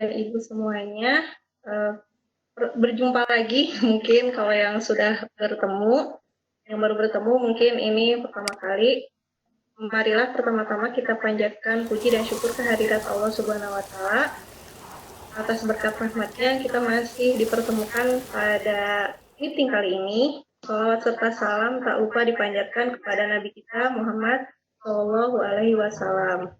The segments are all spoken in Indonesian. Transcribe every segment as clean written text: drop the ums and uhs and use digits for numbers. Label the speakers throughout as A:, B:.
A: dan Ibu semuanya. Berjumpa lagi mungkin kalau yang sudah bertemu, yang baru bertemu mungkin ini pertama kali. Marilah pertama-tama kita panjatkan puji dan syukur kehadirat Allah Subhanahu wa Ta'ala atas berkat rahmatnya kita masih dipertemukan pada meeting kali ini. Salawat serta salam tak lupa dipanjatkan kepada Nabi kita Muhammad Shallallahu Alaihi Wasallam.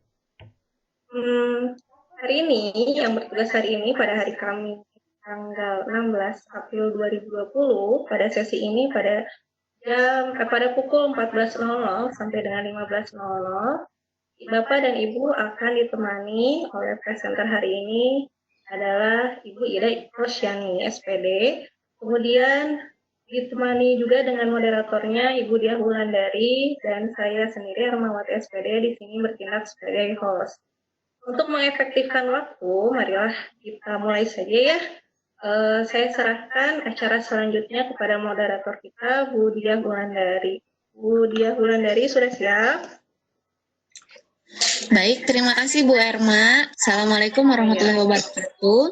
A: Hari ini yang bertugas hari ini pada hari Kamis tanggal 16 April 2020 pada sesi ini pada pukul 14.00 sampai dengan 15.00 Bapak dan Ibu akan ditemani oleh presenter hari ini adalah Ibu Ida Rosyani, SPD. Kemudian ditemani juga dengan moderatornya Ibu Diah Wulandari dan saya sendiri Hermawati SPD di sini bertindak sebagai host. Untuk mengefektifkan waktu, marilah kita mulai saja ya. Saya serahkan acara selanjutnya kepada moderator kita, Bu Diah Wulandari. Bu Diah Wulandari sudah siap?
B: Baik, terima kasih Bu Erma. Assalamualaikum warahmatullahi wabarakatuh.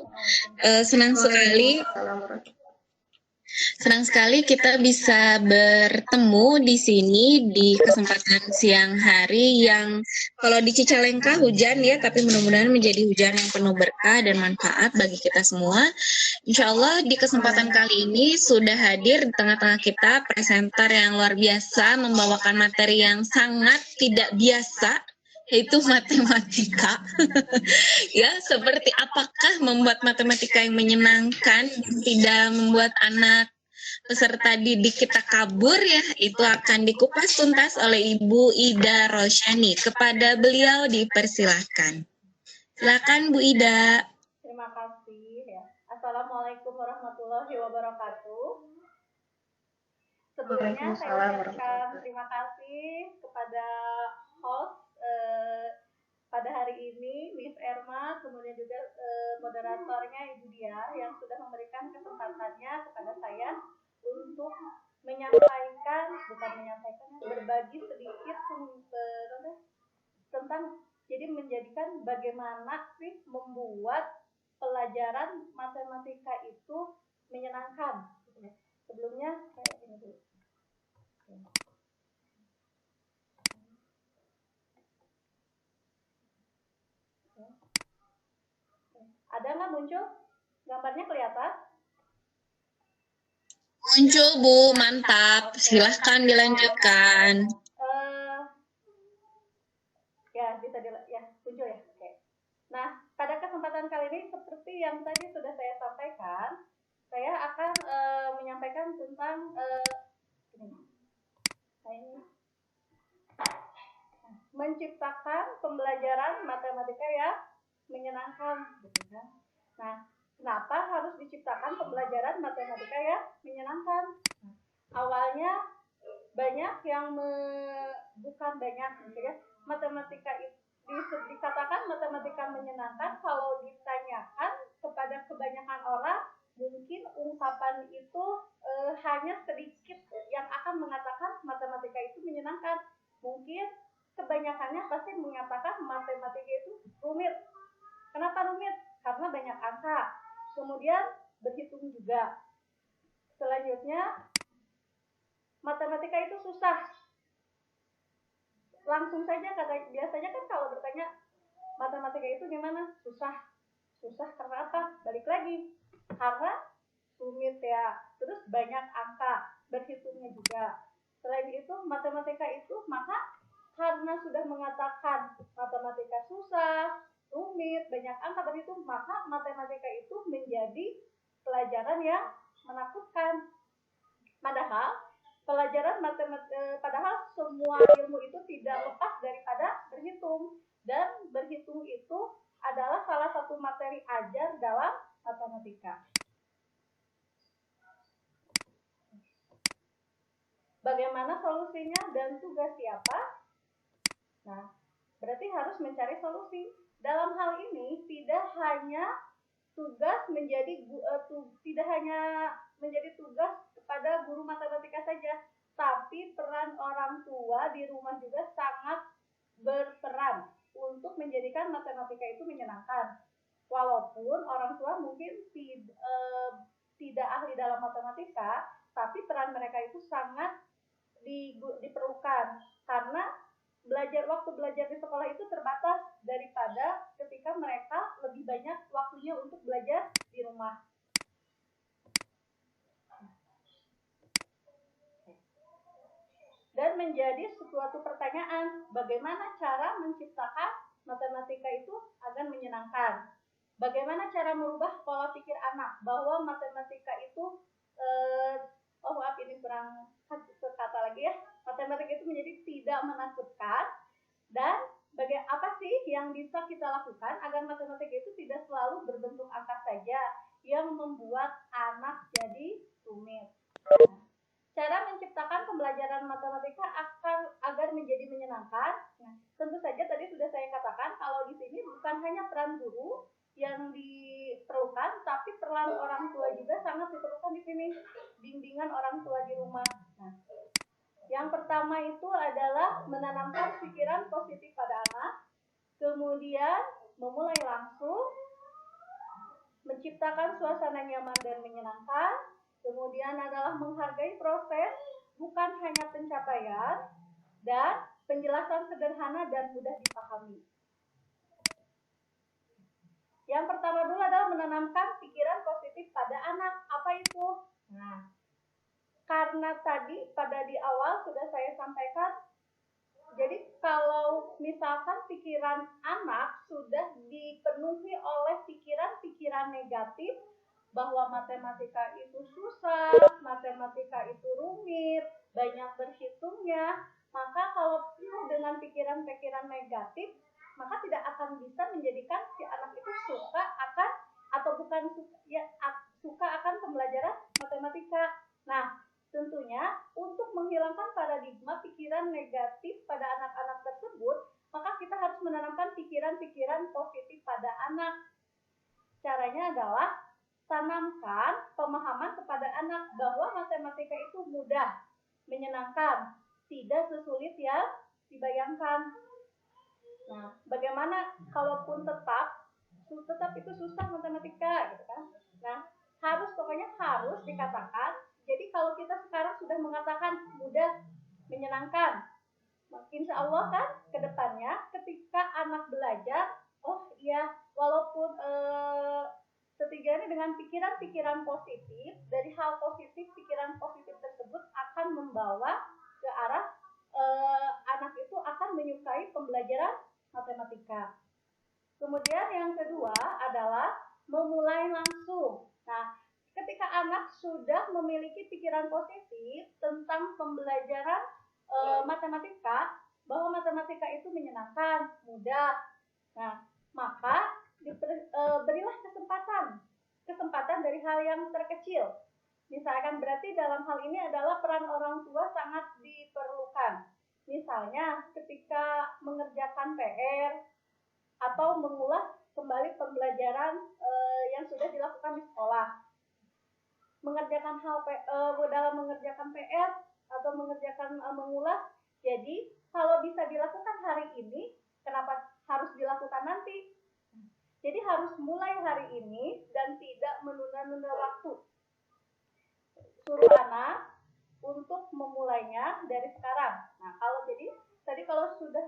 B: Senang sekali kita bisa bertemu di sini di kesempatan siang hari yang kalau di Cicalengka hujan ya, tapi mudah-mudahan menjadi hujan yang penuh berkah dan manfaat bagi kita semua. Insya Allah di kesempatan kali ini sudah hadir di tengah-tengah kita presenter yang luar biasa membawakan materi yang sangat tidak biasa, yaitu matematika. Ya, seperti apakah membuat matematika yang menyenangkan, tidak membuat anak peserta didik kita kabur ya, itu akan dikupas tuntas oleh Ibu Ida Rosyani. Kepada beliau dipersilahkan. Silakan Bu Ida.
C: Terima kasih ya. Assalamualaikum warahmatullahi wabarakatuh. Sebelumnya saya ucapkan terima kasih kepada host pada hari ini, Miss Erma, kemudian juga moderatornya Ibu Dia yang sudah memberikan kesempatannya kepada saya untuk berbagi sedikit tentang jadi menjadikan bagaimana sih membuat pelajaran matematika itu menyenangkan. Sebelumnya saya ini dulu. Ada nggak muncul? Gambarnya kelihatan?
B: Muncul Bu, mantap. Silahkan dilanjutkan.
C: Ya, bisa muncul ya. Oke. Nah, pada kesempatan kali ini seperti yang tadi sudah saya sampaikan, saya akan menyampaikan tentang menciptakan pembelajaran matematika yang menyenangkan, gitu kan. Nah, kenapa harus diciptakan pembelajaran matematika yang menyenangkan? Awalnya banyak yang bukan banyak, gitu ya. Matematika itu dikatakan matematika menyenangkan kalau ditanyakan kepada kebanyakan orang, mungkin ungkapan itu hanya sedikit yang akan mengatakan matematika itu menyenangkan. Mungkin kebanyakannya pasti mengatakan matematika itu rumit. Kenapa rumit? Karena banyak angka. Kemudian berhitung juga. Selanjutnya, matematika itu susah. Langsung saja biasanya kan kalau bertanya matematika itu gimana? Susah. Susah karena apa? Balik lagi. Karena rumit ya. Terus banyak angka, berhitungnya juga. Selain itu, matematika itu maka karena sudah mengatakan matematika susah, rumit, banyak angka berhitung, maka matematika itu menjadi pelajaran yang menakutkan. Padahal semua ilmu itu tidak lepas daripada berhitung, dan berhitung itu adalah salah satu materi ajar dalam matematika. Bagaimana solusinya dan tugas siapa? Nah, berarti harus mencari solusi. Dalam hal ini tidak hanya menjadi tugas kepada guru matematika saja, tapi peran orang tua di rumah juga sangat berperan untuk menjadikan matematika itu menyenangkan. Walaupun orang tua mungkin tidak ahli dalam matematika, tapi peran mereka itu sangat diperlukan karena waktu belajar di sekolah itu terbatas daripada ketika mereka lebih banyak waktunya untuk belajar di rumah. Dan menjadi suatu pertanyaan, bagaimana cara menciptakan matematika itu agar menyenangkan? Bagaimana cara merubah pola pikir anak bahwa matematika itu oh maaf ini kurang kata lagi ya, matematika itu menjadi tidak menakutkan, dan apa sih yang bisa kita lakukan agar matematika itu tidak selalu berbentuk angka saja yang membuat anak jadi rumit. Cara menciptakan pembelajaran matematika agar menjadi menyenangkan. Nah, tentu saja tadi sudah saya katakan kalau di sini bukan hanya peran guru yang diperlukan, tapi peran orang tua juga sangat diperlukan di sini. Bimbingan orang tua di rumah. Nah, yang pertama itu adalah menanamkan pikiran positif pada anak, kemudian memulai langsung, menciptakan suasana nyaman dan menyenangkan, kemudian adalah menghargai proses, bukan hanya pencapaian, dan penjelasan sederhana dan mudah dipahami. Yang pertama dulu adalah menanamkan pikiran positif pada anak. Apa itu? Nah, karena tadi pada di awal sudah saya sampaikan, jadi kalau misalkan pikiran anak sudah dipenuhi oleh pikiran-pikiran negatif, bahwa matematika itu susah, matematika itu rumit, banyak berhitungnya, maka kalau penuh dengan pikiran-pikiran negatif, maka tidak akan bisa menjadikan si anak itu suka akan atau bukan suka akan pembelajaran matematika. Nah, tentunya untuk menghilangkan paradigma pikiran negatif pada anak-anak tersebut, maka kita harus menanamkan pikiran-pikiran positif pada anak. Caranya adalah tanamkan pemahaman kepada anak bahwa matematika itu mudah, menyenangkan, tidak sesulit yang dibayangkan. Nah, bagaimana kalaupun tetap itu susah matematika gitu kan. Nah, pokoknya harus dikatakan. Jadi kalau kita sekarang sudah mengatakan mudah, menyenangkan, insya Allah kan ke depannya ketika anak belajar, oh iya, walaupun setidaknya dengan pikiran-pikiran positif, dari hal positif, pikiran positif tersebut akan membawa ke arah anak itu akan menyukai pembelajaran matematika. Kemudian yang kedua adalah memulai langsung. Nah, ketika anak sudah memiliki pikiran positif tentang pembelajaran matematika, bahwa matematika itu menyenangkan, mudah. Nah, maka berilah kesempatan dari hal yang terkecil. Misalkan berarti dalam hal ini adalah peran orang tua sangat diperlukan. Misalnya ketika mengerjakan PR atau mengulas kembali pembelajaran yang sudah dilakukan di sekolah. Dalam mengerjakan PR atau mengerjakan mengulas, jadi kalau bisa dilakukan hari ini, kenapa harus dilakukan nanti? Jadi harus mulai hari ini dan tidak menunda-nunda waktu. Suruh anak untuk memulainya dari sekarang. Nah, kalau sudah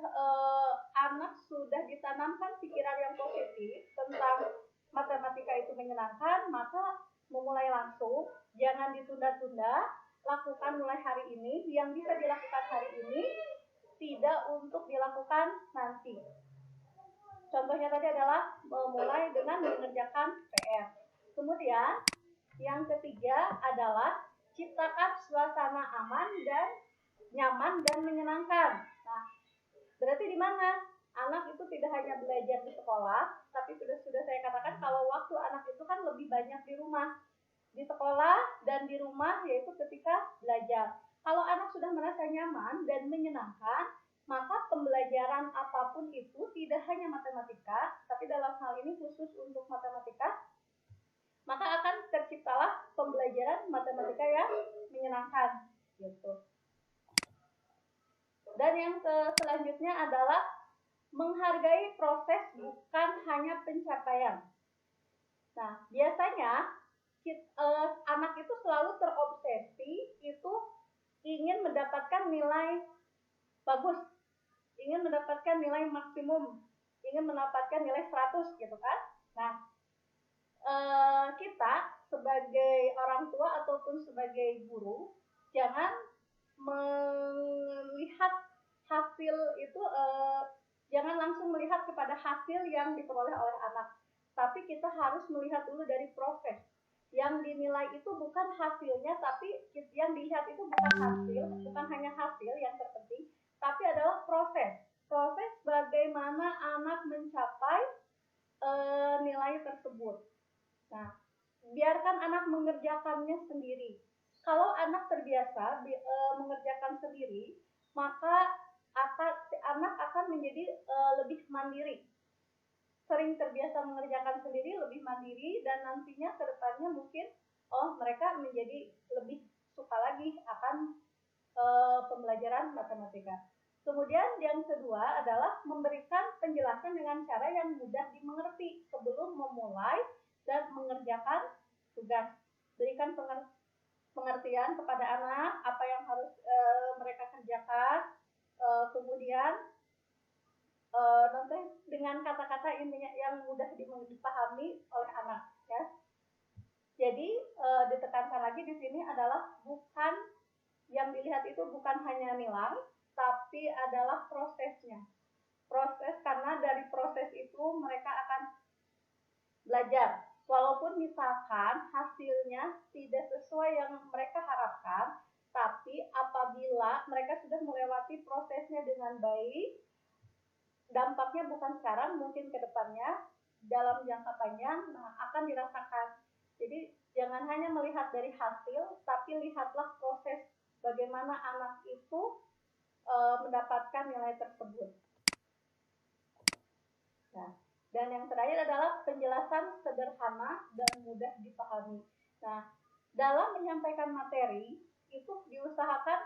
C: anak sudah ditanamkan pikiran yang positif tentang matematika itu menyenangkan, maka memulai langsung, jangan ditunda-tunda, lakukan mulai hari ini, yang bisa dilakukan hari ini, tidak untuk dilakukan nanti. Contohnya tadi adalah memulai dengan mengerjakan PR. Kemudian yang ketiga adalah ciptakan suasana aman dan nyaman dan menyenangkan. Nah, berarti di mana? Anak itu tidak hanya belajar di sekolah, tapi sudah saya katakan kalau waktu anak itu kan lebih banyak di rumah. Di sekolah dan di rumah, yaitu ketika belajar. Kalau anak sudah merasa nyaman dan menyenangkan, maka pembelajaran apapun itu tidak hanya matematika, tapi dalam hal ini khusus untuk matematika, maka akan terciptalah pembelajaran matematika yang menyenangkan gitu. Dan yang selanjutnya adalah menghargai proses bukan hanya pencapaian. Nah, biasanya anak itu selalu terobsesi itu ingin mendapatkan nilai bagus, ingin mendapatkan nilai maksimum, ingin mendapatkan nilai 100 gitu kan. Nah, kita sebagai orang tua ataupun sebagai guru jangan melihat hasil itu, jangan langsung melihat kepada hasil yang diperoleh oleh anak, tapi kita harus melihat dulu dari proses. Yang dinilai itu bukan hasilnya, tapi yang dilihat itu bukan hasil, bukan hanya hasil yang terpenting, tapi adalah proses. Proses bagaimana anak mencapai nilai tersebut. Nah, biarkan anak mengerjakannya sendiri. Kalau anak terbiasa mengerjakan sendiri, maka anak akan menjadi lebih mandiri. Sering terbiasa mengerjakan sendiri, lebih mandiri, dan nantinya ke depannya mungkin mereka menjadi lebih suka lagi akan pembelajaran matematika. Kemudian yang kedua adalah memberikan penjelasan dengan cara yang mudah dimengerti sebelum memulai dan mengerjakan tugas. Berikan pengertian kepada anak apa yang harus mereka kerjakan, kemudian nanti dengan kata-kata intinya yang mudah dipahami oleh anak, ya. Jadi ditekankan lagi di sini adalah bukan yang dilihat itu bukan hanya nilai, tapi adalah prosesnya. Proses, karena dari proses itu mereka akan belajar. Walaupun misalkan hasilnya tidak sesuai yang mereka harapkan, tapi apabila mereka sudah melewati prosesnya dengan baik, dampaknya bukan sekarang, mungkin ke depannya, dalam jangka panjang akan dirasakan. Jadi jangan hanya melihat dari hasil, tapi lihatlah proses bagaimana anak itu mendapatkan nilai tersebut. Nah, dan yang terakhir adalah penjelasan sederhana dan mudah dipahami. Nah, dalam menyampaikan materi itu diusahakan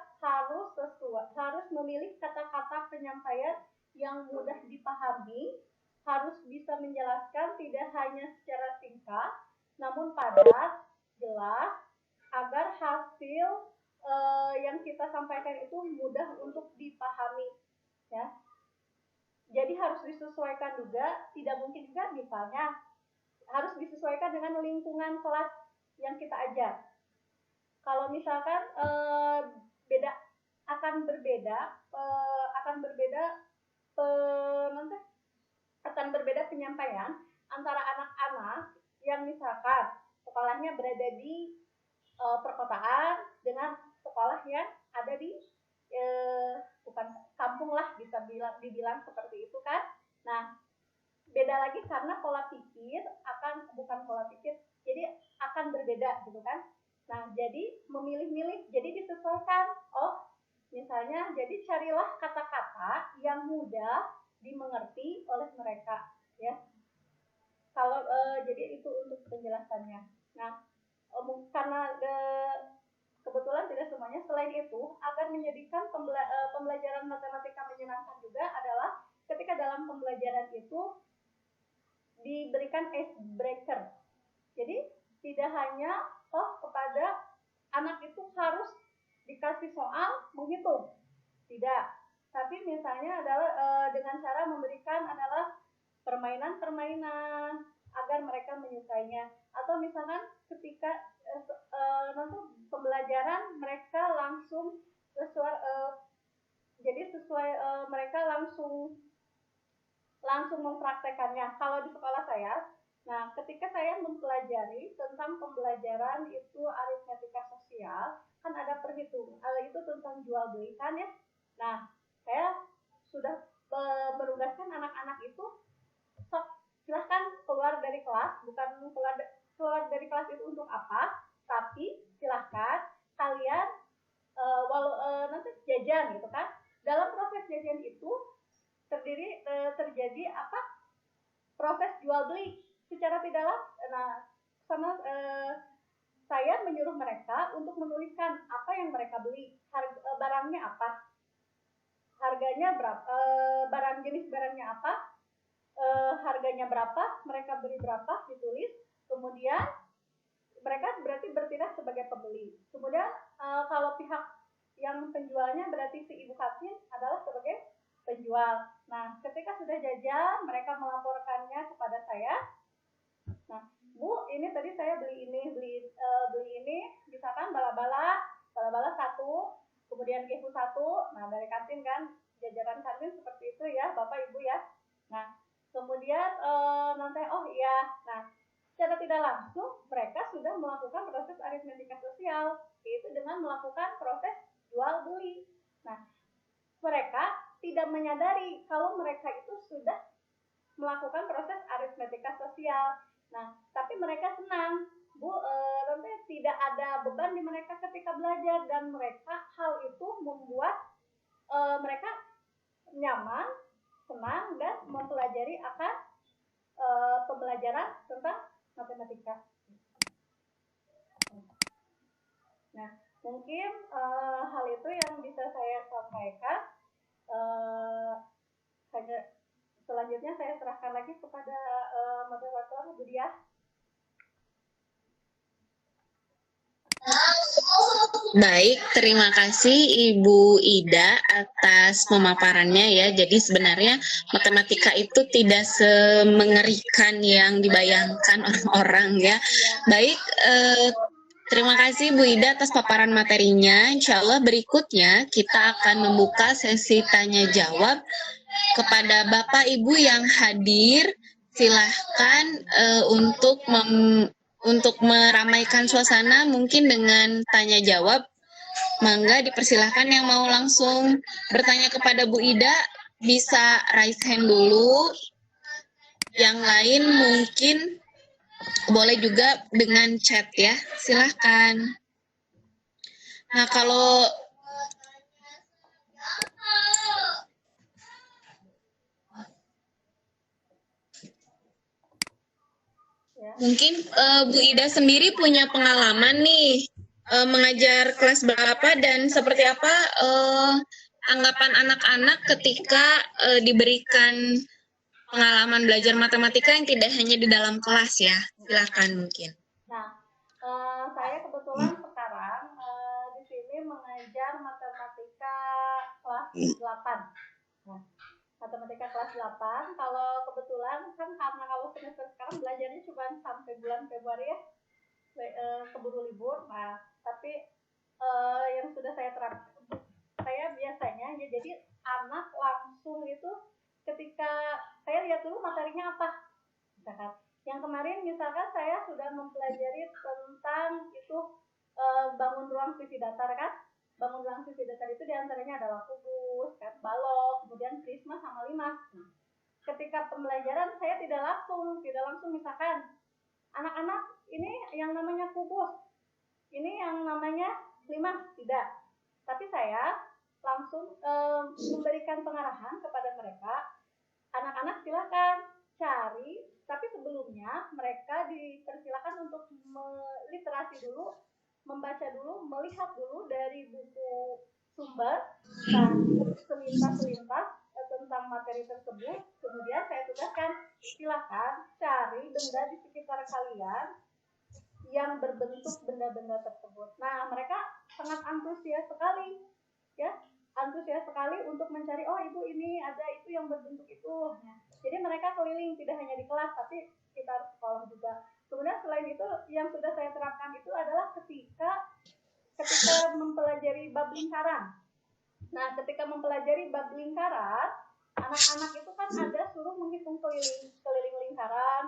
C: harus memilih kata-kata penyampaian yang mudah dipahami, harus bisa menjelaskan tidak hanya secara singkat, namun padat, jelas, agar hasil yang kita sampaikan itu mudah untuk dipahami, ya. Jadi harus disesuaikan juga, tidak mungkin juga misalnya harus disesuaikan dengan lingkungan kelas yang kita ajar. Kalau misalkan akan berbeda penyampaian antara anak-anak yang misalkan sekolahnya berada di perkotaan dengan sekolah yang ada di bukan kampung lah, bisa dibilang seperti itu kan. Nah, beda lagi karena jadi akan berbeda gitu kan. Nah, jadi memilih-milih, jadi disesuaikan. Misalnya, jadi carilah kata-kata yang mudah dimengerti oleh mereka, ya. Kalau jadi itu untuk penjelasannya. Nah, karena kebetulan tidak semuanya, selain itu agar menjadikan pembelajaran matematika menyenangkan juga adalah ketika dalam pembelajaran itu diberikan icebreaker. Jadi tidak hanya kepada anak itu harus dikasih soal menghitung, tidak. Tapi misalnya adalah dengan cara memberikan adalah permainan-permainan agar mereka menyukainya. Atau misalkan ketika nanti pembelajaran mereka langsung mereka langsung mempraktekannya. Kalau di sekolah saya, nah ketika saya mempelajari tentang pembelajaran itu aritmetika sosial, kan ada perhitungan, itu tentang jual beli kan ya. Nah, saya sudah menugaskan anak-anak itu, silahkan keluar dari kelas, bukan keluar dari kelas itu untuk apa, tapi silahkan kalian nanti jajan gitu kan. Dalam proses jajan itu terjadi proses jual beli secara tidak langsung. Saya menyuruh mereka untuk menuliskan apa yang mereka beli, barangnya apa, harganya berapa, jenis barangnya apa, harganya berapa, mereka beli berapa, ditulis. Kemudian mereka berarti bertindak sebagai pembeli. Kemudian kalau pihak yang penjualnya berarti si ibu kantin adalah sebagai penjual. Nah, ketika sudah jajan, mereka melaporkannya kepada saya. Nah, Bu, ini tadi saya beli ini, misalkan bala-bala satu, kemudian keju satu. Nah, dari kantin kan, jajaran kantin seperti itu ya, Bapak Ibu ya. Nah, kemudian nanti oh iya, nah secara tidak langsung mereka sudah melakukan proses aritmetika sosial, yaitu dengan melakukan proses jual beli. Nah, mereka tidak menyadari kalau mereka itu sudah melakukan proses aritmetika sosial. Nah, tapi mereka senang, Bu, nanti tidak ada beban di mereka ketika belajar, dan mereka hal itu membuat mereka nyaman, senang, dan mempelajari akan pembelajaran tentang matematika. Nah, mungkin hal itu yang bisa saya sampaikan. Selanjutnya saya serahkan lagi kepada moderator Bu Diah.
B: Baik, terima kasih Ibu Ida atas pemaparannya ya. Jadi sebenarnya matematika itu tidak semengerikan yang dibayangkan orang-orang ya. Baik, terima kasih Bu Ida atas paparan materinya. Insya Allah berikutnya kita akan membuka sesi tanya jawab kepada Bapak Ibu yang hadir. Silahkan untuk meramaikan suasana mungkin dengan tanya jawab. Mangga dipersilahkan yang mau langsung bertanya kepada Bu Ida bisa raise hand dulu. Yang lain mungkin boleh juga dengan chat ya. Silahkan. Nah, kalau mungkin Bu Ida sendiri punya pengalaman nih mengajar kelas berapa dan seperti apa anggapan anak-anak ketika diberikan pengalaman belajar matematika yang tidak hanya di dalam kelas ya. Silakan mungkin.
C: Nah, saya kebetulan sekarang di sini mengajar matematika kelas 8. Nah, matematika kelas 8, kalau kebetulan kan karena kalau semester sekarang belajarnya cuma sampai bulan Februari ya, keburu libur. Nah, tapi yang sudah saya terapkan, saya biasanya ya jadi anak langsung itu ketika saya lihat dulu materinya apa. Misalkan yang kemarin misalkan saya sudah mempelajari tentang itu bangun ruang sisi datar kan. Bangun ruang sisi datar itu diantaranya adalah kubus, kan, balok, kemudian prisma sama limas. Nah, ketika pembelajaran saya tidak langsung misalkan anak-anak ini yang namanya kubus, ini yang namanya limas, tidak. Tapi saya langsung memberikan pengarahan kepada mereka, anak-anak silakan cari, tapi sebelumnya mereka dipersilakan untuk literasi dulu, membaca dulu, melihat dulu dari buku sumber, nah, selintas tentang materi tersebut. Kemudian saya tugaskan, silakan cari benda di sekitar kalian yang berbentuk benda-benda tersebut. Nah, mereka sangat antusias sekali, ya, antusias sekali untuk mencari, oh ibu ini ada itu yang berbentuk itu. Nah, jadi mereka keliling tidak hanya di kelas tapi sekitar sekolah juga. Kemudian selain itu yang sudah saya terapkan itu adalah ketika mempelajari bab lingkaran. Nah, ketika mempelajari bab lingkaran, anak-anak itu kan ada suruh menghitung keliling lingkaran.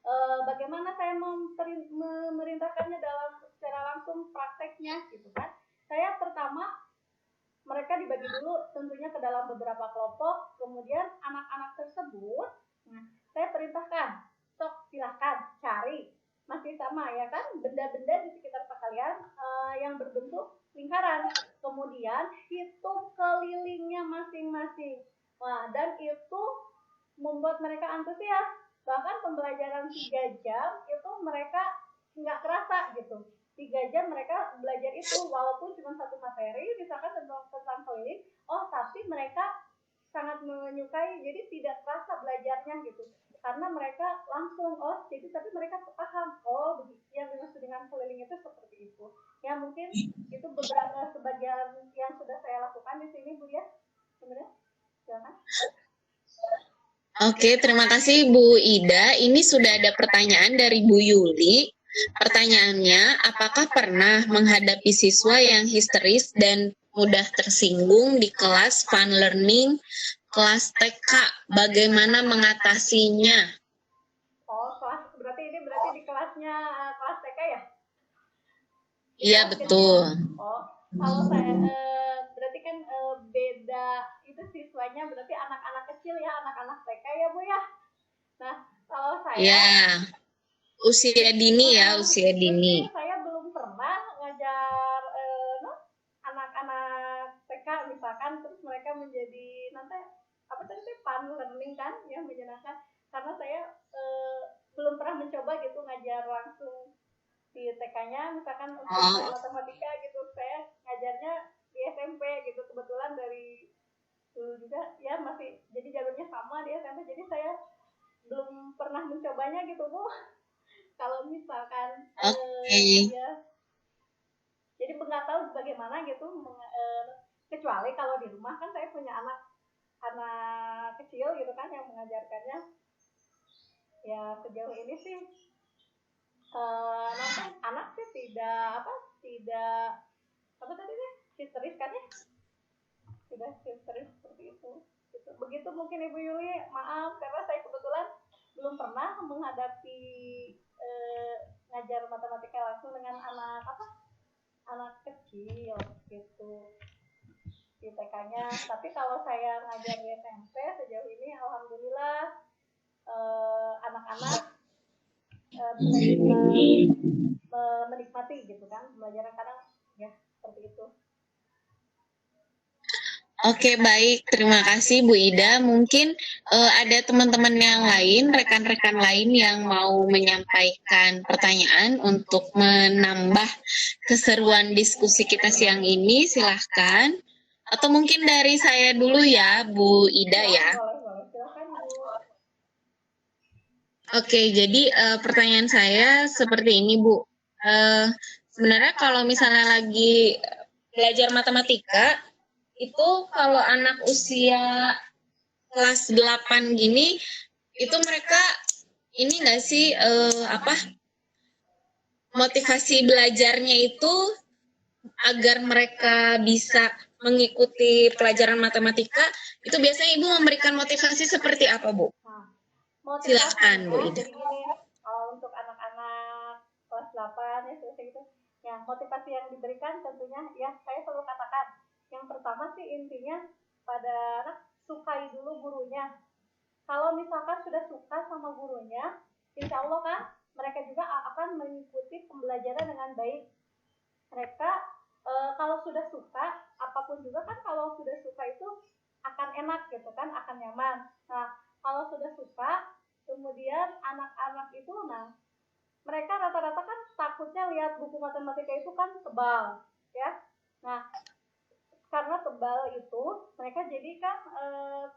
C: Nah, bagaimana saya memerintahkannya dalam secara langsung prakteknya gitu kan. Saya pertama mereka dibagi dulu tentunya ke dalam beberapa kelompok, kemudian anak-anak tersebut, nah, saya perintahkan, sok silahkan cari, masih sama ya kan, benda-benda di sekitar kalian yang berbentuk lingkaran, kemudian hitung kelilingnya masing-masing. Nah, dan itu membuat mereka antusias, bahkan pembelajaran 3 jam itu mereka nggak kerasa gitu. 3 jam mereka belajar itu walaupun cuma satu materi misalkan tentang keliling, oh tapi mereka sangat menyukai, jadi tidak terasa belajarnya gitu, karena mereka langsung jadi tapi mereka paham yang dimaksud dengan keliling itu seperti itu ya. Mungkin itu beberapa sebagian yang sudah saya lakukan di sini Bu ya, sebenarnya. Silakan.
B: Oke, terima kasih Bu Ida. Ini sudah ada pertanyaan dari Bu Yuli. Pertanyaannya, apakah pernah menghadapi siswa yang histeris dan mudah tersinggung di kelas fun learning kelas TK? Bagaimana mengatasinya?
C: Kelas berarti di kelasnya kelas TK ya?
B: Iya, betul.
C: Kalau saya berarti kan beda itu siswanya, berarti anak-anak kecil ya, anak-anak TK ya Bu ya. Nah, kalau saya
B: usia dini ya, usia dini.
C: Saya belum pernah ngajar anak-anak TK misalkan, terus mereka menjadi nanti apa tadi fun learning kan, yang menyenangkan, karena saya belum pernah mencoba gitu ngajar langsung di TK-nya misalkan untuk matematika gitu. Saya ngajarnya di SMP gitu, kebetulan dari dulu juga ya masih jadi jalurnya sama di SMP, jadi saya belum pernah mencobanya gitu Bu. Kalau misalkan ya, jadi nggak tahu bagaimana gitu, kecuali kalau di rumah kan saya punya anak kecil gitu kan yang mengajarkannya. Ya sejauh ini sih anak sih tidak apa tadi deh, histeris kan ya, tidak histeris seperti itu gitu. Begitu mungkin Ibu Yuli, maaf karena saya kebetulan belum pernah menghadapi ngajar matematika langsung dengan anak kecil gitu di TK-nya. Tapi kalau saya ngajar di SMP sejauh ini alhamdulillah anak-anak menikmati gitu kan pembelajaran, kadang ya seperti itu.
B: Oke, baik. Terima kasih Bu Ida. Mungkin ada teman-teman yang lain, rekan-rekan lain yang mau menyampaikan pertanyaan untuk menambah keseruan diskusi kita siang ini, silahkan. Atau mungkin dari saya dulu ya, Bu Ida ya.
C: Boleh. Silahkan Bu.
B: Oke, jadi pertanyaan saya seperti ini Bu. Sebenarnya kalau misalnya lagi belajar matematika, itu kalau anak usia kelas 8 gini, itu mereka ini nggak sih motivasi belajarnya itu agar mereka bisa mengikuti pelajaran matematika, itu biasanya Ibu memberikan motivasi seperti apa, Bu? Silakan Bu Ida.
C: Jadi gini, untuk anak-anak kelas 8 ya seperti itu. Ya, motivasi yang diberikan tentunya ya saya selalu katakan, yang pertama sih intinya pada anak sukai dulu gurunya. Kalau misalkan sudah suka sama gurunya, insya Allah kan mereka juga akan mengikuti pembelajaran dengan baik. Mereka kalau sudah suka, apapun juga kan kalau sudah suka itu akan enak gitu kan, akan nyaman. Nah, kalau sudah suka, kemudian anak-anak itu, mereka rata-rata kan takutnya lihat buku matematika itu kan tebal, ya. Nah, karena tebal itu, mereka jadi kan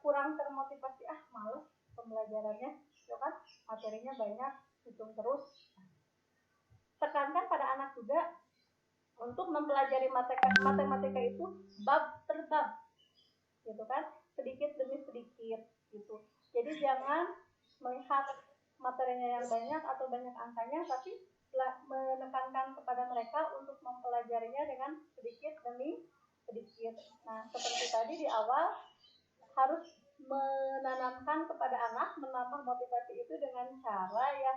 C: kurang termotivasi, males pembelajarannya, ya kan, materinya banyak, hitung terus. Tekankan pada anak juga untuk mempelajari matematika itu bab per bab, gitu kan, sedikit demi sedikit gitu. Jadi jangan melihat materinya yang banyak atau banyak angkanya, tapi menekankan kepada mereka untuk mempelajarinya dengan sedikit demi sedikit. Nah, seperti tadi di awal, harus menanamkan kepada anak, menambah motivasi itu dengan cara ya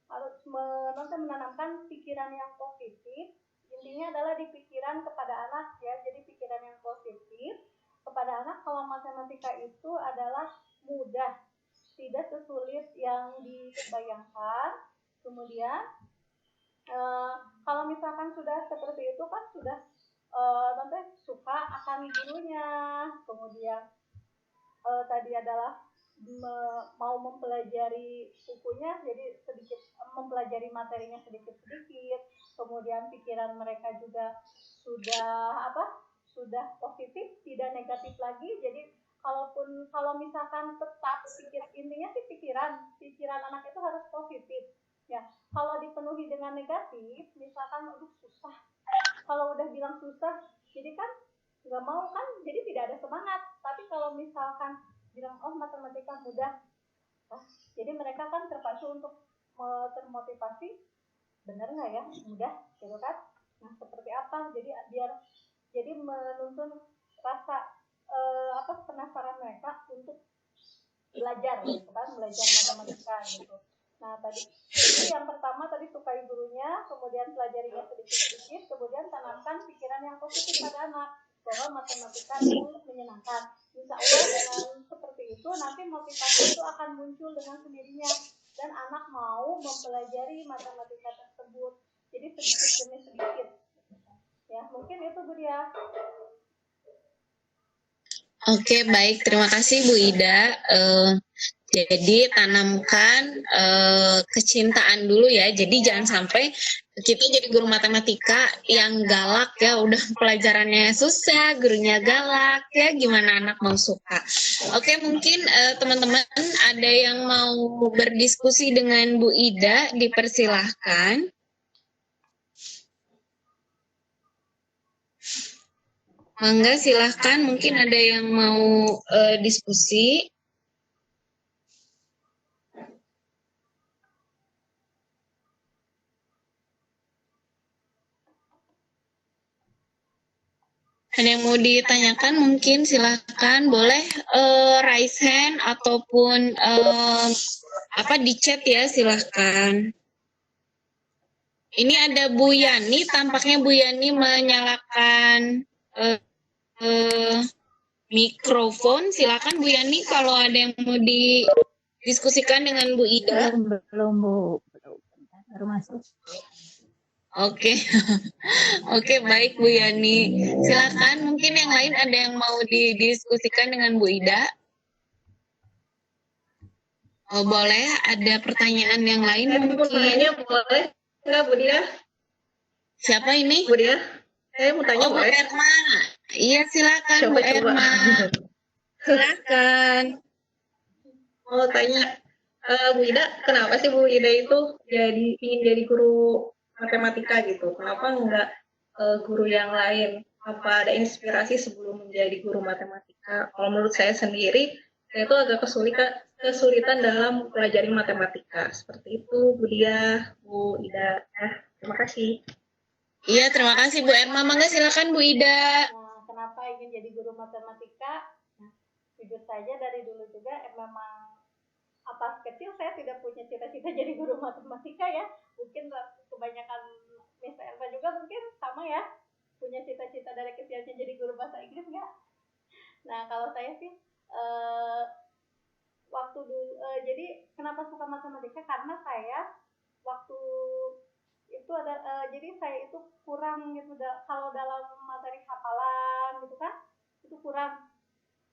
C: harus menanamkan pikiran yang positif. Intinya adalah di pikiran kepada anak ya, jadi pikiran yang positif kepada anak kalau matematika itu adalah mudah, tidak sesulit yang dibayangkan. Kemudian kalau misalkan sudah seperti itu kan sudah nanti suka akan gurunya, kemudian tadi adalah mau mempelajari bukunya, jadi sedikit mempelajari materinya sedikit-sedikit, kemudian pikiran mereka juga sudah positif, tidak negatif lagi. Jadi kalaupun kalau misalkan tetap intinya sih pikiran anak itu harus positif ya. Kalau dipenuhi dengan negatif, misalkan aduh susah, kalau udah bilang susah jadi kan nggak mau kan, jadi tidak ada semangat. Tapi kalau misalkan bilang oh matematika mudah, jadi mereka kan terpacu untuk termotivasi, benar nggak ya mudah gitu kan. Nah seperti apa, jadi menuntun rasa penasaran mereka untuk belajar gitu kan, belajar matematika gitu. Nah tadi jadi yang pertama tadi sukai gurunya, kemudian pelajarinya sedikit-sedikit, kemudian tanamkan pikiran yang positif pada anak bahwa matematika itu menyenangkan. Insya Allah dengan seperti itu nanti motivasi itu akan muncul dengan sendirinya dan anak mau mempelajari matematika tersebut. Jadi sedikit demi sedikit. Ya mungkin itu Bu Dia.
B: Oke, baik. Terima kasih Bu Ida. Jadi tanamkan kecintaan dulu ya. Jadi jangan sampai kita jadi guru matematika yang galak ya. Udah pelajarannya susah, gurunya galak ya. Gimana anak mau suka? Oke, mungkin teman-teman ada yang mau berdiskusi dengan Bu Ida, dipersilahkan. Mangga silahkan, mungkin ada yang mau diskusi. Ada yang mau ditanyakan mungkin silahkan, boleh raise hand ataupun di chat ya, silahkan. Ini ada Bu Yani, tampaknya Bu Yani menyalakan mikrofon. Silakan Bu Yani kalau ada yang mau didiskusikan dengan Bu Ida.
D: Belum Bu, baru masuk.
B: Oke. Oke, baik Bu Yani. Silakan, mungkin yang lain ada yang mau didiskusikan dengan Bu Ida. Oh, boleh, ada pertanyaan yang lain mungkin.
A: Boleh nggak Bu Dia?
B: Siapa ini?
A: Bu Dia? Saya mau tanya
B: Bu Erma. Iya, silakan Bu Erma. Silakan.
A: Mau tanya, Bu Ida, kenapa sih Bu Ida itu ingin jadi guru matematika gitu? Kenapa enggak guru yang lain? Apa ada inspirasi sebelum menjadi guru matematika? Kalau menurut saya sendiri, saya itu agak kesulitan dalam mempelajari matematika. Seperti itu, Bu Dia, Bu Ida. Terima kasih.
B: Iya, terima kasih Bu Erma. Mangga silakan Bu Ida.
C: Nah, kenapa ingin jadi guru matematika? Nah, jujur saja dari dulu juga memang kecil saya tidak punya cita-cita jadi guru matematika ya. Mungkin kebanyakan Miss Elva juga mungkin sama ya, punya cita-cita dari kecilnya jadi guru bahasa Inggris nggak? Nah kalau saya sih waktu dulu jadi kenapa suka matematika, karena saya waktu itu ada jadi saya itu kurang gitu kalau dalam materi hafalan gitu kan, itu kurang.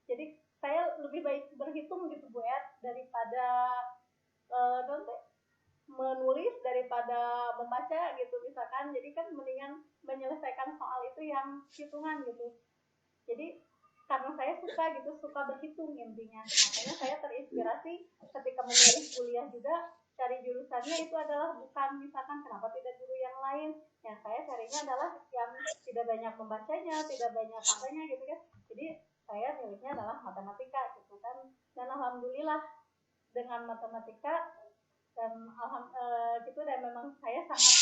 C: Jadi saya lebih baik berhitung gitu Bu ya, daripada menulis daripada membaca gitu misalkan. Jadi kan mendingan menyelesaikan soal itu yang hitungan gitu. Jadi karena saya suka berhitung intinya, makanya saya terinspirasi ketika memilih kuliah juga cari jurusannya itu adalah bukan misalkan kenapa tidak guru yang lain. Yang saya carinya adalah yang tidak banyak membacanya, tidak banyak apanya gitu kan. Jadi saya milihnya adalah matematika gitu kan. Dan alhamdulillah dengan matematika dan gitu, dan memang saya sangat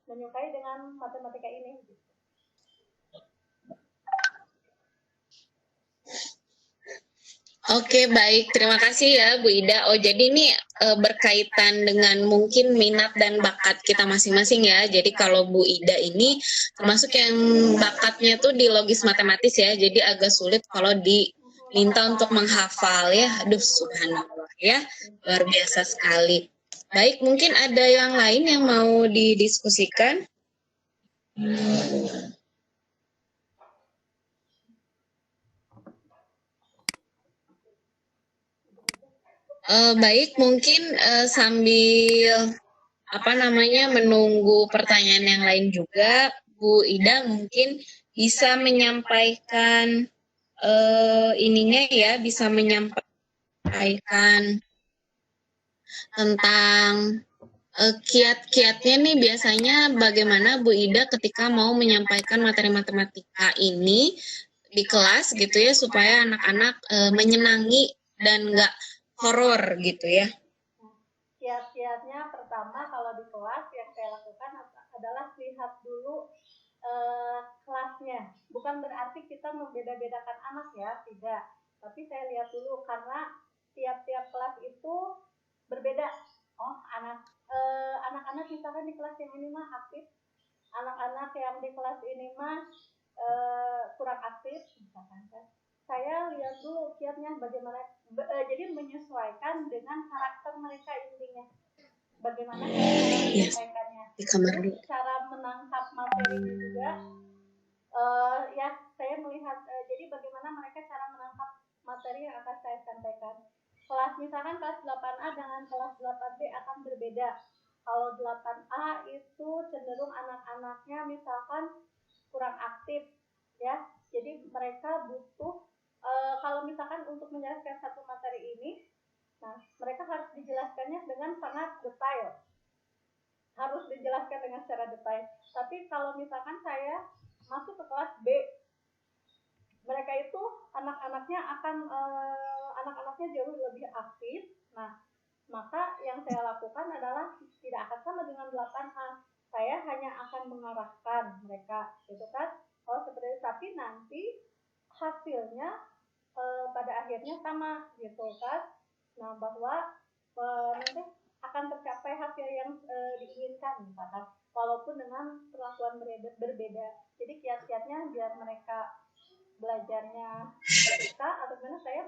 C: menyukai dengan matematika ini gitu.
B: Oke, baik. Terima kasih ya Bu Ida. Oh, jadi ini berkaitan dengan mungkin minat dan bakat kita masing-masing ya. Jadi kalau Bu Ida ini termasuk yang bakatnya tuh di logis matematis ya. Jadi agak sulit kalau diminta untuk menghafal ya. Aduh, subhanallah ya. Luar biasa sekali. Baik, mungkin ada yang lain yang mau didiskusikan? Baik, mungkin sambil menunggu pertanyaan yang lain juga, Bu Ida mungkin bisa menyampaikan ininya ya bisa menyampaikan tentang kiat-kiatnya nih biasanya bagaimana Bu Ida ketika mau menyampaikan materi matematika ini di kelas gitu ya supaya anak-anak menyenangi dan nggak horor gitu ya.
C: Kiat-kiatnya pertama kalau di kelas yang saya lakukan adalah lihat dulu kelasnya. Bukan berarti kita membeda-bedakan anak ya, tidak. Tapi saya lihat dulu karena tiap-tiap kelas itu berbeda. Oh, anak-anak misalkan di kelas yang ini mah aktif, anak-anak yang di kelas ini mah kurang aktif misalkan kan. Saya lihat dulu kiatnya bagaimana, jadi menyesuaikan dengan karakter mereka intinya. Bagaimana cara menyampaikannya, cara menangkap materinya juga. Ya, saya melihat jadi bagaimana mereka cara menangkap materi yang akan saya sampaikan. Kelas misalkan kelas 8A dengan kelas 8B akan berbeda. Kalau 8A itu cenderung anak-anaknya misalkan kurang aktif ya. Jadi mereka butuh kalau misalkan untuk menjelaskan satu materi ini, nah mereka harus dijelaskannya dengan sangat detail. Harus dijelaskan dengan secara detail. Tapi kalau misalkan saya masuk ke kelas B, mereka itu anak-anaknya anak-anaknya jauh lebih aktif. Nah, maka yang saya lakukan adalah tidak akan sama dengan 8A. Saya hanya akan mengarahkan mereka, gitu kan? Oh seperti itu. Tapi nanti hasilnya pada akhirnya sama, gitu kan? Nah, bahwa nanti akan tercapai hasil yang diinginkan, misalkan, walaupun dengan perlakuan berbeda. Jadi kiat-kiatnya biar mereka belajarnya bisa atau gimana, saya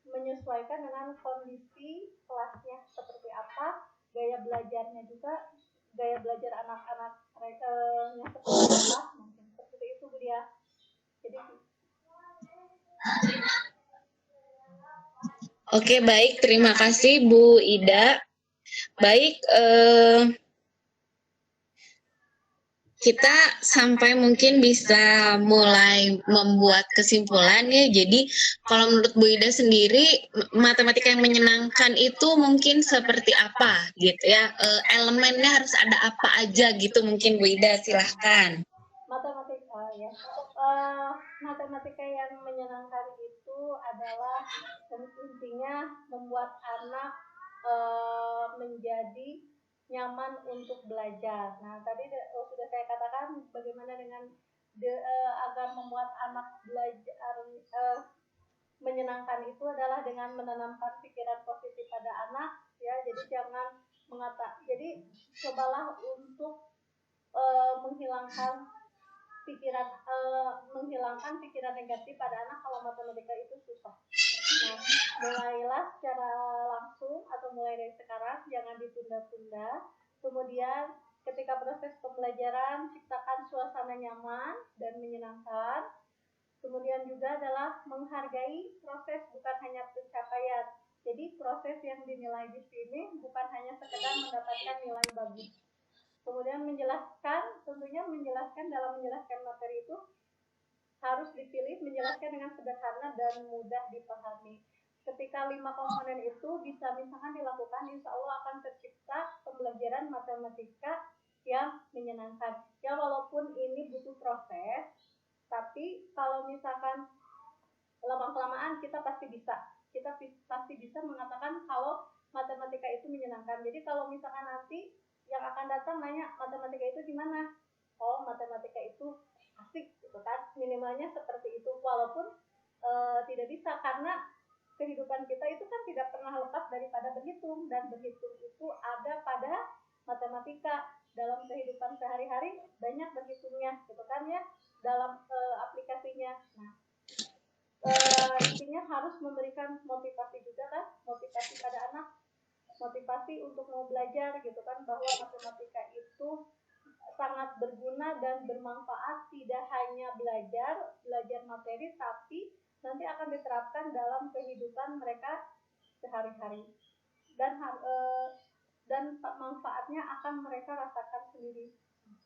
C: menyesuaikan dengan kondisi kelasnya seperti apa, gaya belajarnya juga, gaya belajar anak-anak mereka yang seperti apa, mungkin seperti itu Bu Dia. Jadi
B: Oke, baik, terima kasih Bu Ida. Baik, kita sampai mungkin bisa mulai membuat kesimpulan ya. Jadi kalau menurut Bu Ida sendiri, matematika yang menyenangkan itu mungkin seperti apa gitu ya? Elemennya harus ada apa aja gitu mungkin Bu Ida, silahkan.
C: Matematika ya. Matematika yang menyenangkan itu adalah intinya membuat anak menjadi nyaman untuk belajar. Nah, tadi sudah saya katakan bagaimana dengan agar membuat anak belajar menyenangkan itu adalah dengan menanamkan pikiran positif pada anak ya. Jadi jangan jadi cobalah untuk menghilangkan pikiran negatif pada anak kalau matematika itu susah. Nah, mulailah secara langsung atau mulai dari sekarang, jangan ditunda-tunda. Kemudian ketika proses pembelajaran, ciptakan suasana nyaman dan menyenangkan. Kemudian juga adalah menghargai proses, bukan hanya pencapaian. Jadi proses yang dinilai di sini bukan hanya sekedar mendapatkan nilai bagus. Kemudian tentunya menjelaskan dalam menjelaskan materi itu harus dipilih menjelaskan dengan sederhana dan mudah dipahami. Ketika 5 komponen itu bisa misalkan dilakukan, insya Allah akan tercipta pembelajaran matematika yang menyenangkan. Ya walaupun ini butuh proses, tapi kalau misalkan lama-kelamaan kita pasti bisa mengatakan kalau matematika itu menyenangkan. Jadi kalau misalkan nanti yang akan datang nanya matematika itu gimana? Oh, matematika itu asik gitu kan, minimalnya seperti itu, walaupun tidak bisa karena kehidupan kita itu kan tidak pernah lepas daripada berhitung, dan berhitung itu ada pada matematika. Dalam kehidupan sehari-hari banyak berhitungnya gitu kan ya, dalam aplikasinya. Nah, intinya harus memberikan motivasi juga kan, motivasi pada anak, motivasi untuk mau belajar gitu kan, bahwa matematika itu sangat berguna dan bermanfaat, tidak hanya belajar materi, tapi nanti akan diterapkan dalam kehidupan mereka sehari-hari, dan manfaatnya akan mereka rasakan sendiri.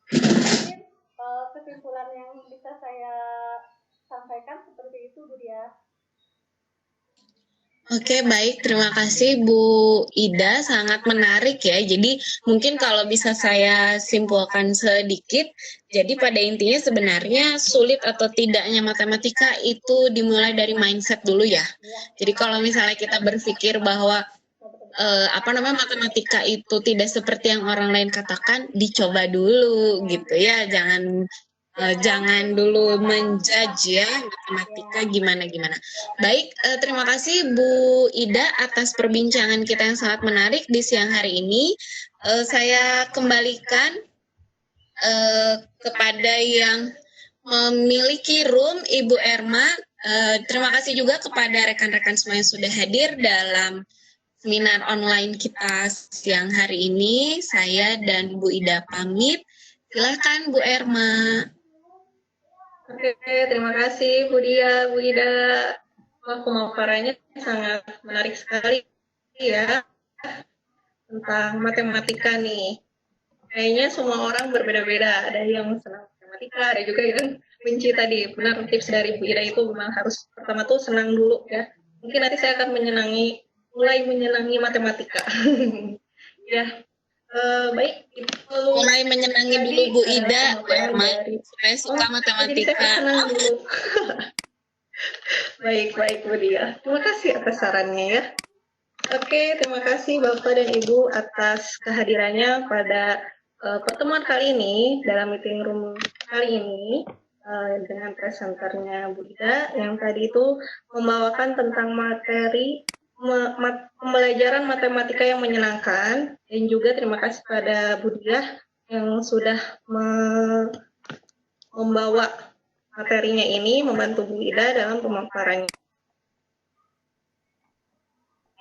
C: Mungkin kesimpulan yang bisa saya sampaikan seperti itu, Bu Dia.
B: Oke, baik. Terima kasih Bu Ida. Sangat menarik ya. Jadi mungkin kalau bisa saya simpulkan sedikit, jadi pada intinya sebenarnya sulit atau tidaknya matematika itu dimulai dari mindset dulu ya. Jadi kalau misalnya kita berpikir bahwa matematika itu tidak seperti yang orang lain katakan, dicoba dulu gitu ya. Jangan dulu menjudge ya matematika gimana-gimana. Baik, terima kasih Bu Ida atas perbincangan kita yang sangat menarik di siang hari ini. Saya kembalikan kepada yang memiliki room, Ibu Erma. Terima kasih juga kepada rekan-rekan semua yang sudah hadir dalam seminar online kita siang hari ini. Saya dan Bu Ida pamit. Silakan Bu Erma.
A: Oke, terima kasih Bu Dia, Bu Ida. Wah, pemaparannya sangat menarik sekali ya tentang matematika nih. Kayaknya semua orang berbeda-beda. Ada yang senang matematika, ada juga yang benci tadi. Benar, tips dari Bu Ida itu memang harus pertama tuh senang dulu ya. Mungkin nanti saya akan mulai menyenangi matematika. Ya, baik. Itu
B: mulai menyenangi dulu Bu Ida, Bu Erma, supaya suka matematika.
A: Jadi saya senang dulu. Baik Bu Dia. Terima kasih atas sarannya ya. Oke, terima kasih Bapak dan Ibu atas kehadirannya pada pertemuan kali ini dalam meeting room kali ini dengan presenternya Bu Ida yang tadi itu membawakan tentang materi pembelajaran matematika yang menyenangkan, dan juga terima kasih pada Bu Dia yang sudah membawa materinya ini, membantu Bu Ida dalam pemaparannya.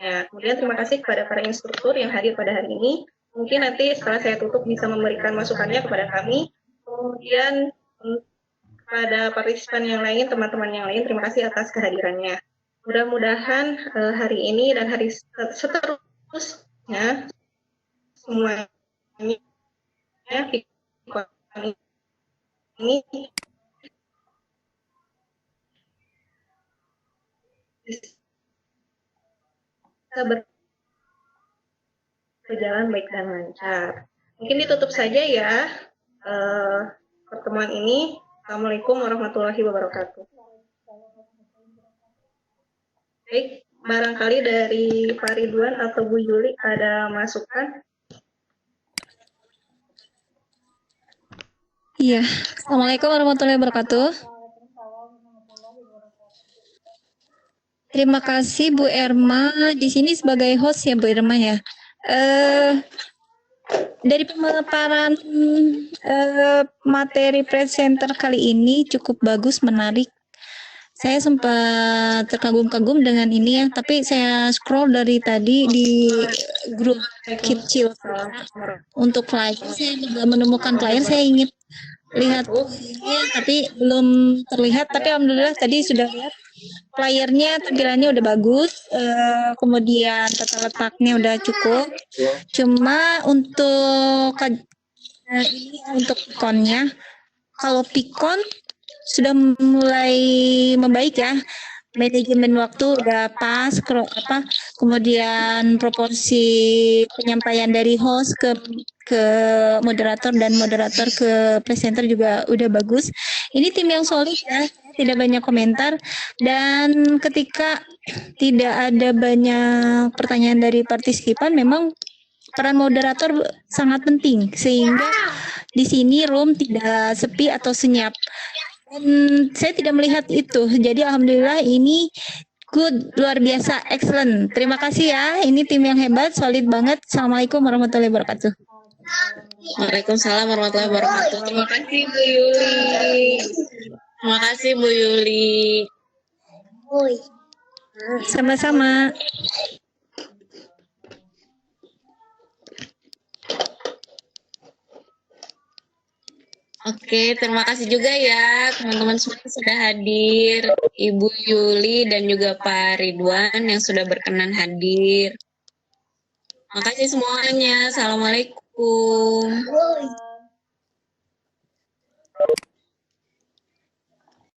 A: Ya, kemudian terima kasih kepada para instruktur yang hadir pada hari ini. Mungkin nanti setelah saya tutup bisa memberikan masukannya kepada kami. Kemudian kepada partisipan yang lain, teman-teman yang lain, terima kasih atas kehadirannya. Mudah-mudahan hari ini dan hari seterusnya semuanya ini bisa berjalan baik dan lancar. Mungkin ditutup saja ya pertemuan ini. Assalamualaikum warahmatullahi wabarakatuh. Baik, barangkali dari Pak Ridwan atau Bu Yuli ada masukan?
D: Iya, Assalamualaikum warahmatullahi wabarakatuh. Terima kasih Bu Erma di sini sebagai host ya Bu Erma ya. Dari pemaparan materi presenter kali ini cukup bagus, menarik. Saya sempat terkagum-kagum dengan ini ya, tapi saya scroll dari tadi di grup kecil untuk flyer. Saya juga menemukan flyer, saya ingin lihat tapi belum terlihat. Tapi alhamdulillah tadi sudah lihat flyernya, tampilannya udah bagus, kemudian tata letaknya udah cukup. Cuma untuk ini untuk pikonnya, kalau pikon sudah mulai membaik ya, manajemen waktu udah pas, kemudian proporsi penyampaian dari host ke moderator dan moderator ke presenter juga udah bagus. Ini tim yang solid ya, tidak banyak komentar, dan ketika tidak ada banyak pertanyaan dari partisipan, memang peran moderator sangat penting sehingga di sini room tidak sepi atau senyap. Dan saya tidak melihat itu. Jadi alhamdulillah ini good, luar biasa, excellent. Terima kasih ya. Ini tim yang hebat, solid banget. Assalamualaikum warahmatullahi wabarakatuh.
B: Waalaikumsalam warahmatullahi wabarakatuh. Terima kasih Bu Yuli. Terima kasih Bu Yuli.
D: Sama-sama.
B: Oke, terima kasih juga ya teman-teman semua yang sudah hadir, Ibu Yuli dan juga Pak Ridwan yang sudah berkenan hadir. Terima kasih semuanya. Assalamualaikum.